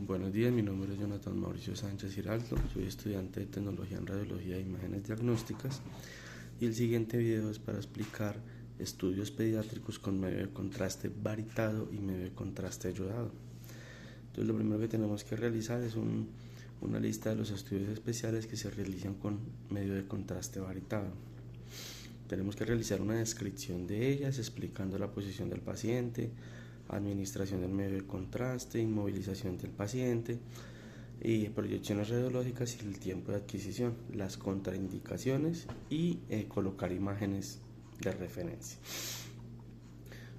Buenos días, mi nombre es Jonathan Mauricio Sánchez Giraldo, soy estudiante de Tecnología en Radiología e Imágenes Diagnósticas y el siguiente video es para explicar estudios pediátricos con medio de contraste varitado y medio de contraste ayudado. Entonces lo primero que tenemos que realizar es una lista de los estudios especiales que se realizan con medio de contraste varitado. Tenemos que realizar una descripción de ellas explicando la posición del paciente, administración del medio de contraste, inmovilización del paciente, y proyecciones radiológicas y el tiempo de adquisición, las contraindicaciones y colocar imágenes de referencia.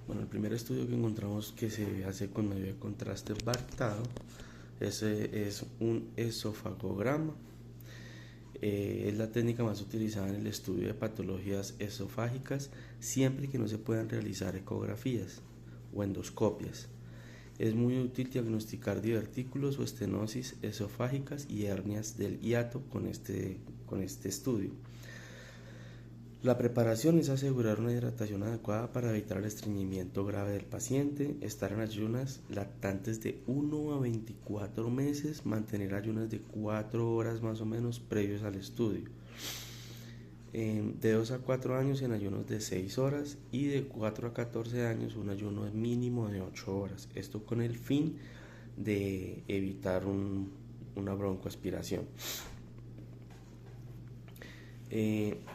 Bueno, el primer estudio que encontramos que se hace con medio de contraste varitado es un esofagograma. Es la técnica más utilizada en el estudio de patologías esofágicas siempre que no se puedan realizar ecografías o endoscopias. Es muy útil diagnosticar divertículos o estenosis esofágicas y hernias del hiato con este estudio. La preparación es asegurar una hidratación adecuada para evitar el estreñimiento grave del paciente, estar en ayunas lactantes de 1 a 24 meses, mantener ayunas de 4 horas más o menos previos al estudio. De 2 a 4 años en ayunos de 6 horas y de 4 a 14 años un ayuno mínimo de 8 horas. Esto con el fin de evitar una broncoaspiración.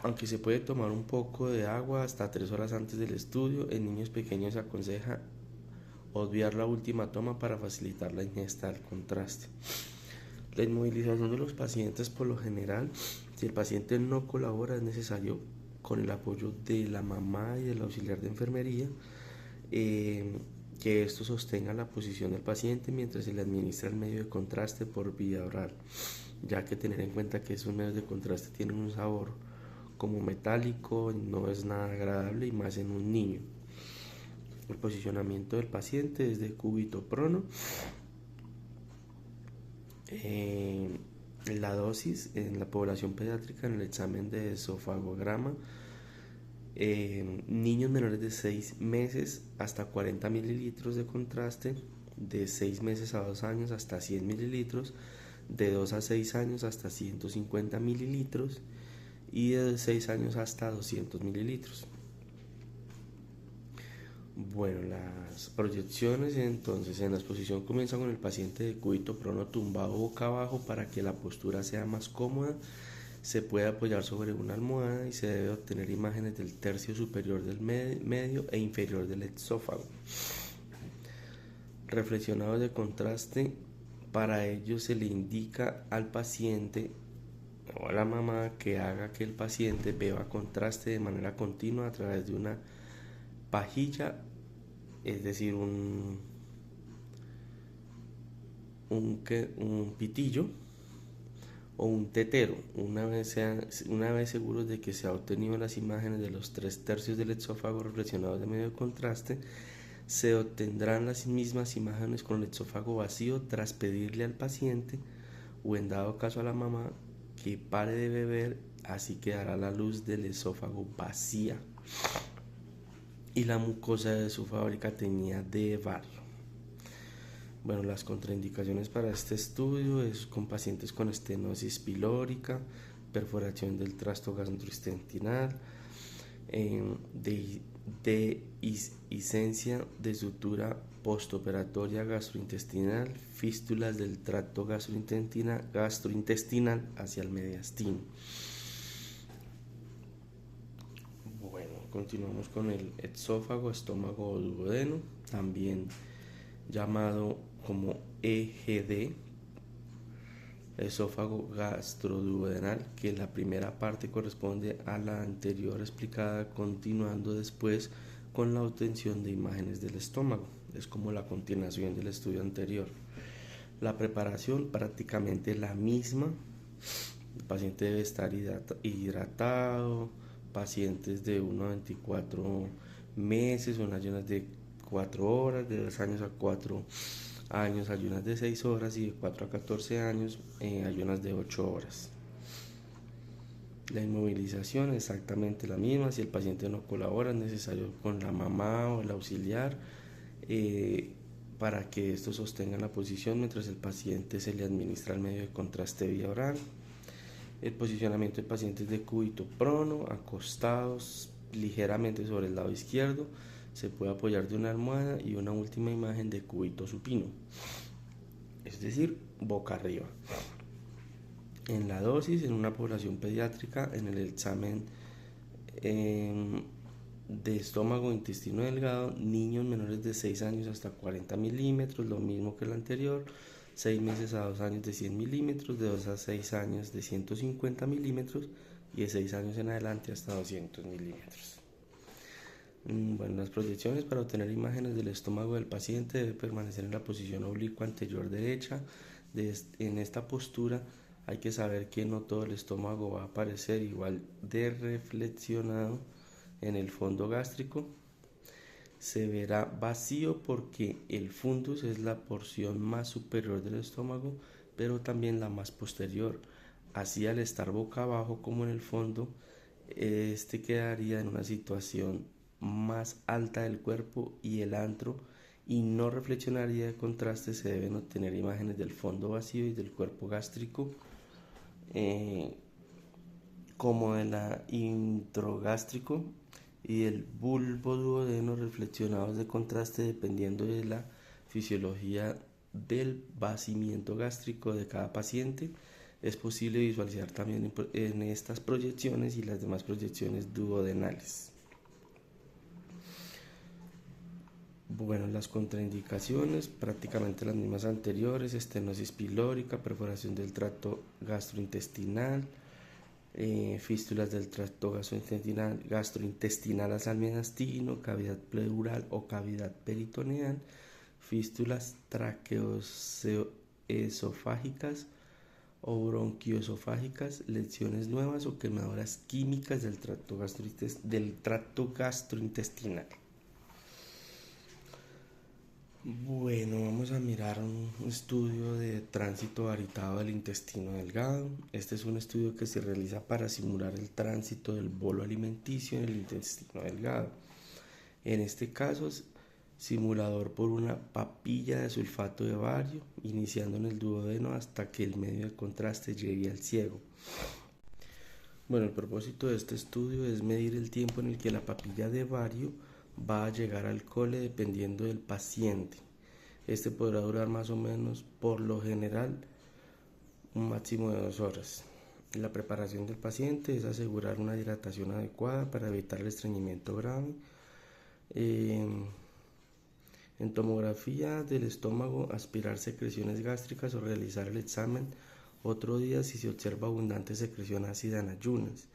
Aunque se puede tomar un poco de agua hasta 3 horas antes del estudio, en niños pequeños se aconseja obviar la última toma para facilitar la ingesta del contraste. La inmovilización de los pacientes, por lo general, si el paciente no colabora, es necesario con el apoyo de la mamá y del auxiliar de enfermería que esto sostenga la posición del paciente mientras se le administra el medio de contraste por vía oral, ya que tener en cuenta que esos medios de contraste tienen un sabor como metálico, no es nada agradable y más en un niño. El posicionamiento del paciente es de cúbito prono. La dosis en la población pediátrica en el examen de esofagograma, niños menores de 6 meses hasta 40 mililitros de contraste, de 6 meses a 2 años hasta 100 mililitros, de 2 a 6 años hasta 150 mililitros y de 6 años hasta 200 mililitros. Bueno, las proyecciones entonces en la exposición comienza con el paciente de cúbito prono tumbado boca abajo para que la postura sea más cómoda. Se puede apoyar sobre una almohada y se debe obtener imágenes del tercio superior del medio e inferior del esófago. Reflexionados de contraste, para ello se le indica al paciente o a la mamá que haga que el paciente beba contraste de manera continua a través de una pajilla, es decir, un pitillo o un tetero. Una vez seguros de que se ha obtenido las imágenes de los 3/3 del esófago reflexionados de medio de contraste, se obtendrán las mismas imágenes con el esófago vacío tras pedirle al paciente o en dado caso a la mamá que pare de beber, así quedará la luz del esófago vacía y la mucosa de su fábrica tenía de barro. Bueno, las contraindicaciones para este estudio es con pacientes con estenosis pilórica, perforación del tracto gastrointestinal, dehiscencia de sutura postoperatoria gastrointestinal, fístulas del tracto gastrointestinal hacia el mediastino. Bueno, continuamos con el esófago, estómago o duodeno, también llamado como EGD, esófago gastroduodenal, que la primera parte corresponde a la anterior explicada, continuando después con la obtención de imágenes del estómago. Es como la continuación del estudio anterior. La preparación prácticamente la misma. El paciente debe estar hidratado. Pacientes de 1 a 24 meses son ayunas de 4 horas, de 2 años a 4 años ayunas de 6 horas y de 4 a 14 años ayunas de 8 horas. La inmovilización exactamente la misma. Si el paciente no colabora, es necesario con la mamá o el auxiliar para que estos sostengan la posición mientras el paciente se le administra el medio de contraste vía oral. El posicionamiento del paciente es de cúbito prono, acostados ligeramente sobre el lado izquierdo. Se puede apoyar de una almohada y una última imagen de cúbito supino, es decir, boca arriba. En la dosis, en una población pediátrica, en el examen de estómago e intestino delgado, niños menores de 6 años hasta 40 milímetros, lo mismo que el anterior, 6 meses a 2 años de 100 milímetros, de 2 a 6 años de 150 milímetros y de 6 años en adelante hasta 200 milímetros. Bueno, las proyecciones: para obtener imágenes del estómago del paciente debe permanecer en la posición oblicua anterior derecha. En esta postura hay que saber que no todo el estómago va a aparecer igual de reflexionado en el fondo gástrico. Se verá vacío porque el fundus es la porción más superior del estómago, pero también la más posterior. Así, al estar boca abajo como en el fondo, este quedaría en una situación más alta del cuerpo y el antro, y no reflexionaría de contraste. Se deben obtener imágenes del fondo vacío y del cuerpo gástrico, como de la introgástrico y el bulbo duodeno, reflexionados de contraste dependiendo de la fisiología del vaciamiento gástrico de cada paciente. Es posible visualizar también en estas proyecciones y las demás proyecciones duodenales. Bueno, las contraindicaciones, prácticamente las mismas anteriores: estenosis pilórica, perforación del tracto gastrointestinal, fístulas del tracto gastrointestinal hacia el mediastino, cavidad pleural o cavidad peritoneal, fístulas traqueoesofágicas o bronquioesofágicas, lesiones nuevas o quemaduras químicas del tracto gastrointestinal. Bueno, vamos a mirar un estudio de tránsito varitado del intestino delgado. Este es un estudio que se realiza para simular el tránsito del bolo alimenticio en el intestino delgado. En este caso es simulador por una papilla de sulfato de bario, iniciando en el duodeno hasta que el medio de contraste llegue al ciego. Bueno, el propósito de este estudio es medir el tiempo en el que la papilla de bario va a llegar al cole dependiendo del paciente. Este podrá durar más o menos, por lo general, un máximo de 2 horas. La preparación del paciente es asegurar una hidratación adecuada para evitar el estreñimiento grave. En tomografía del estómago, aspirar secreciones gástricas o realizar el examen otro día si se observa abundante secreción ácida en ayunas.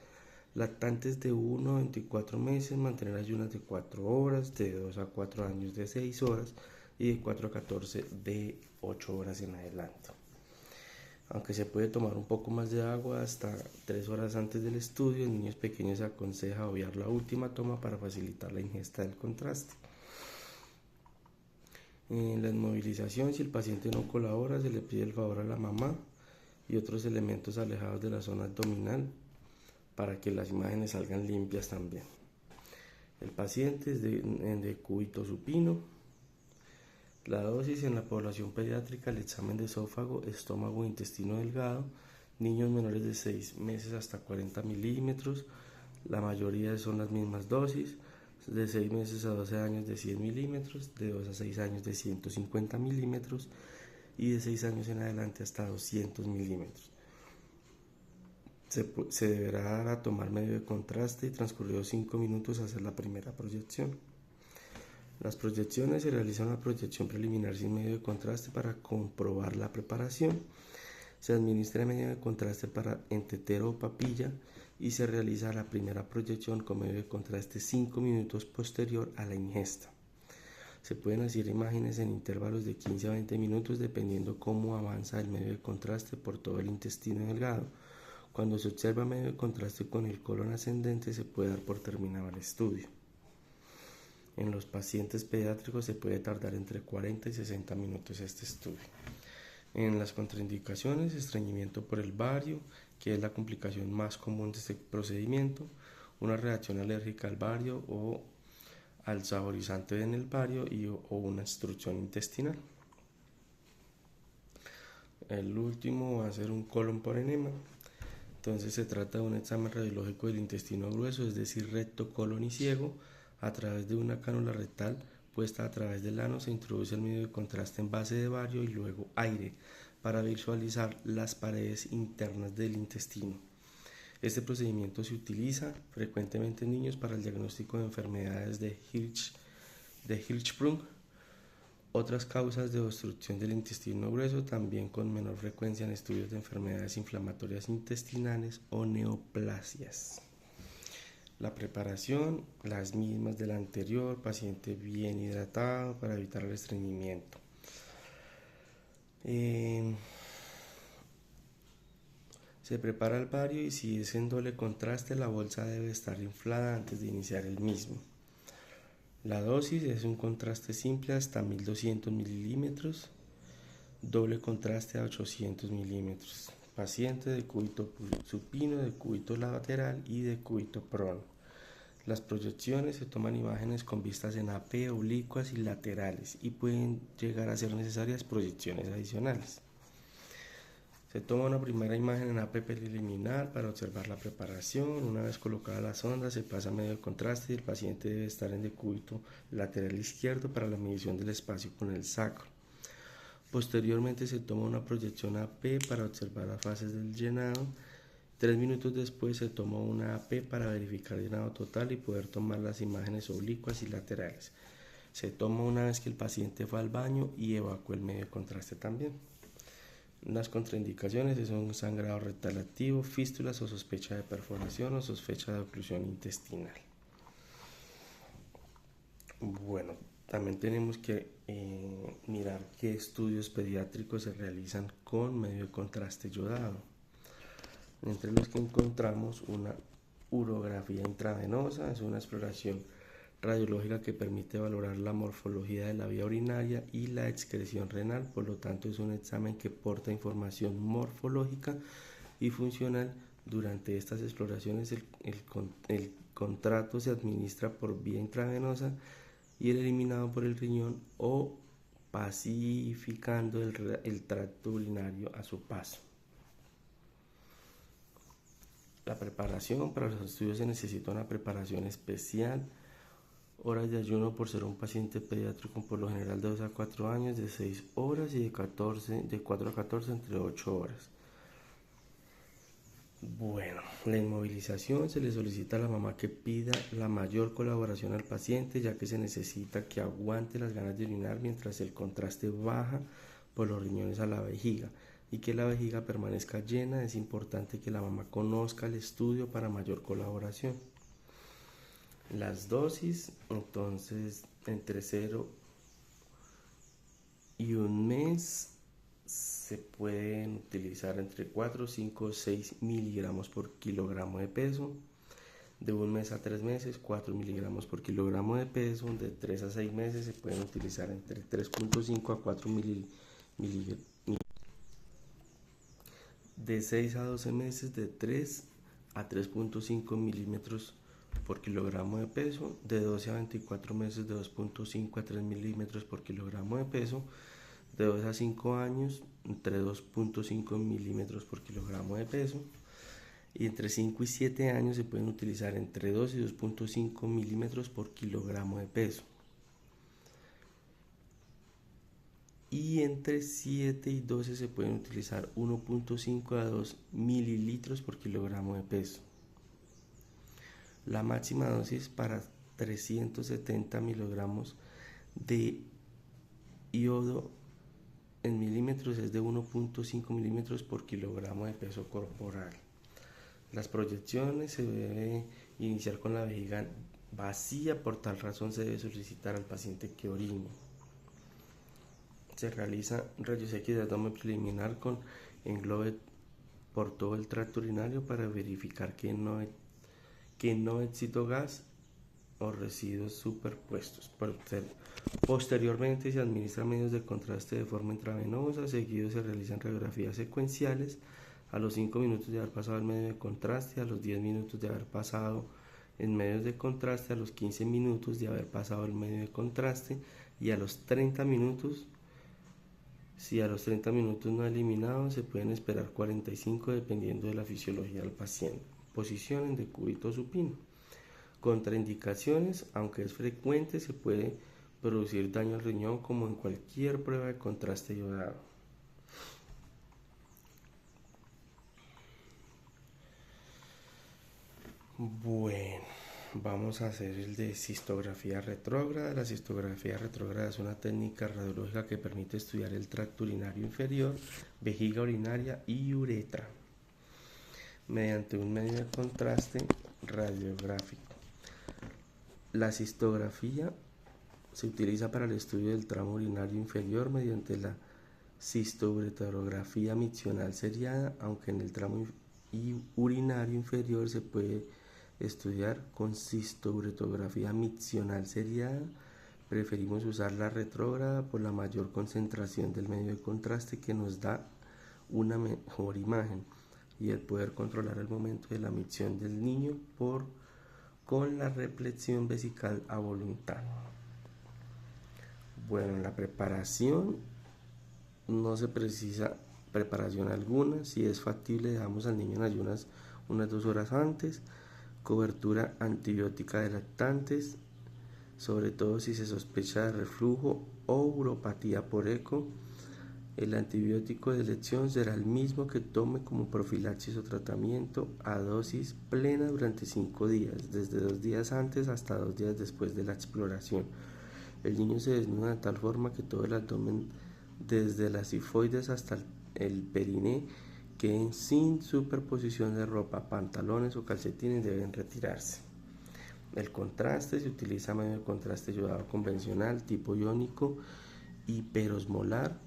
Lactantes de 1 a 24 meses, mantener ayunas de 4 horas, de 2 a 4 años de 6 horas y de 4 a 14 de 8 horas en adelante. Aunque se puede tomar un poco más de agua hasta 3 horas antes del estudio, en niños pequeños se aconseja obviar la última toma para facilitar la ingesta del contraste. En la inmovilización, si el paciente no colabora, se le pide el favor a la mamá y otros elementos alejados de la zona abdominal para que las imágenes salgan limpias también. El paciente es de cúbito supino. La dosis en la población pediátrica: el examen de esófago, estómago e intestino delgado, niños menores de 6 meses hasta 40 milímetros. La mayoría son las mismas dosis: de 6 meses a 12 años de 100 milímetros, de 2 a 6 años de 150 milímetros y de 6 años en adelante hasta 200 milímetros. Se deberá tomar medio de contraste y transcurridos 5 minutos hacer la primera proyección. Las proyecciones: se realiza una proyección preliminar sin medio de contraste para comprobar la preparación. Se administra medio de contraste para entetero o papilla y se realiza la primera proyección con medio de contraste 5 minutos posterior a la ingesta. Se pueden hacer imágenes en intervalos de 15 a 20 minutos dependiendo cómo avanza el medio de contraste por todo el intestino delgado. Cuando se observa medio de contraste con el colon ascendente, se puede dar por terminado el estudio. En los pacientes pediátricos se puede tardar entre 40 y 60 minutos este estudio. En las contraindicaciones: estreñimiento por el bario, que es la complicación más común de este procedimiento, una reacción alérgica al bario o al saborizante en el bario o una obstrucción intestinal. El último va a ser un colon por enema. Entonces se trata de un examen radiológico del intestino grueso, es decir, recto, colon y ciego. A través de una cánula rectal puesta a través del ano se introduce el medio de contraste en base de bario y luego aire para visualizar las paredes internas del intestino. Este procedimiento se utiliza frecuentemente en niños para el diagnóstico de enfermedades de Hirschsprung. Otras causas de obstrucción del intestino grueso, también con menor frecuencia en estudios de enfermedades inflamatorias intestinales o neoplasias. La preparación, las mismas de la anterior, paciente bien hidratado para evitar el estreñimiento. Se prepara el bario y si es en doble contraste, la bolsa debe estar inflada antes de iniciar el mismo. La dosis es un contraste simple hasta 1200 milímetros, doble contraste a 800 milímetros. Paciente de cúbito supino, de cúbito lateral y de cúbito prono. Las proyecciones se toman imágenes con vistas en AP, oblicuas y laterales y pueden llegar a ser necesarias proyecciones adicionales. Se toma una primera imagen en AP preliminar para observar la preparación. Una vez colocada la sonda, se pasa a medio de contraste y el paciente debe estar en decúbito lateral izquierdo para la medición del espacio con el sacro. Posteriormente se toma una proyección AP para observar las fases del llenado. 3 minutos después se toma una AP para verificar el llenado total y poder tomar las imágenes oblicuas y laterales. Se toma una vez que el paciente fue al baño y evacuó el medio de contraste también. Las contraindicaciones son sangrado rectal activo, fístulas o sospecha de perforación o sospecha de oclusión intestinal. Bueno, también tenemos que mirar qué estudios pediátricos se realizan con medio de contraste yodado. Entre los que encontramos una urografía intravenosa, es una exploración radiológica que permite valorar la morfología de la vía urinaria y la excreción renal, por lo tanto es un examen que porta información morfológica y funcional. Durante estas exploraciones el contrato se administra por vía intravenosa y el eliminado por el riñón o pacificando el tracto urinario a su paso. La preparación para los estudios se necesita una preparación especial. Horas de ayuno por ser un paciente pediátrico por lo general de 2 a 4 años, de 6 horas y de 4 a 14 entre 8 horas. Bueno, la inmovilización se le solicita a la mamá que pida la mayor colaboración al paciente, ya que se necesita que aguante las ganas de orinar mientras el contraste baja por los riñones a la vejiga y que la vejiga permanezca llena. Es importante que la mamá conozca el estudio para mayor colaboración. Las dosis, entonces, entre 0 y un mes se pueden utilizar entre 4, 5, 6 miligramos por kilogramo de peso. De un mes a 3 meses, 4 miligramos por kilogramo de peso. De 3 a 6 meses se pueden utilizar entre 3.5 a 4 miligramos. De 6 a 12 meses, de 3 a 3.5 milímetros por kilogramo de peso. De 12 a 24 meses, de 2.5 a 3 milímetros por kilogramo de peso. De 2 a 5 años, entre 2.5 milímetros por kilogramo de peso. Y entre 5 y 7 años se pueden utilizar entre 2 y 2.5 milímetros por kilogramo de peso. Y entre 7 y 12 se pueden utilizar 1.5 a 2 mililitros por kilogramo de peso. La máxima dosis para 370 miligramos de yodo en milímetros es de 1.5 milímetros por kilogramo de peso corporal. Las proyecciones se debe iniciar con la vejiga vacía, por tal razón se debe solicitar al paciente que orine. Se realiza rayos X de abdomen preliminar con englobe por todo el tracto urinario para verificar que no existe gas o residuos superpuestos. Posteriormente se administran medios de contraste de forma intravenosa, seguido se realizan radiografías secuenciales a los 5 minutos de haber pasado el medio de contraste, a los 10 minutos de haber pasado en medios de contraste a los 15 minutos de haber pasado el medio de contraste y a los 30 minutos. Si a los 30 minutos no ha eliminado, se pueden esperar 45 dependiendo de la fisiología del paciente. Posición en decúbito supino. Contraindicaciones: aunque es frecuente, se puede producir daño al riñón como en cualquier prueba de contraste iodado. Bueno, vamos a hacer el de cistografía retrógrada. La cistografía retrógrada es una técnica radiológica que permite estudiar el tracto urinario inferior, vejiga urinaria y uretra mediante un medio de contraste radiográfico. La cistografía se utiliza para el estudio del tramo urinario inferior mediante la cistouretrografía miccional seriada, aunque en el tramo urinario inferior se puede estudiar con cistouretrografía miccional seriada. Preferimos usar la retrógrada por la mayor concentración del medio de contraste, que nos da una mejor imagen, y el poder controlar el momento de la micción del niño con la reflexión vesical a voluntad. Bueno, en la preparación no se precisa preparación alguna. Si es factible, dejamos al niño en ayunas unas 2 horas antes. Cobertura antibiótica de lactantes, sobre todo si se sospecha de reflujo o uropatía por eco. El antibiótico de elección será el mismo que tome como profilaxis o tratamiento a dosis plena durante 5 días, desde 2 días antes hasta 2 días después de la exploración. El niño se desnuda de tal forma que todo el abdomen, desde las sifoides hasta el periné, queden sin superposición de ropa. Pantalones o calcetines deben retirarse. El contraste: se utiliza medio de contraste iodado convencional tipo iónico hiperosmolar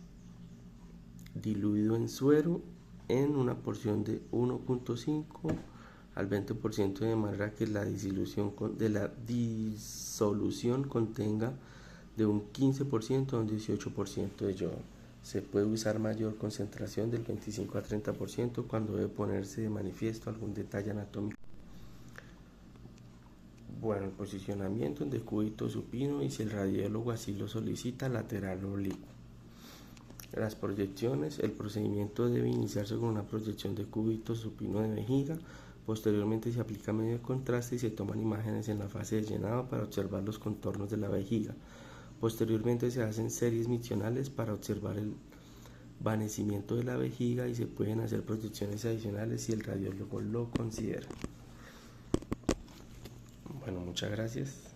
diluido en suero en una porción de 1.5 al 20%, de manera que la disolución contenga de un 15% a un 18% de yodo. Se puede usar mayor concentración del 25 a 30% cuando debe ponerse de manifiesto algún detalle anatómico. Bueno, el posicionamiento en decúbito supino y, si el radiólogo así lo solicita, lateral oblicuo. Las proyecciones: el procedimiento debe iniciarse con una proyección de cúbito supino de vejiga. Posteriormente se aplica medio de contraste y se toman imágenes en la fase de llenado para observar los contornos de la vejiga. Posteriormente se hacen series miccionales para observar el vanecimiento de la vejiga, y se pueden hacer proyecciones adicionales si el radiólogo lo considera. Bueno, muchas gracias.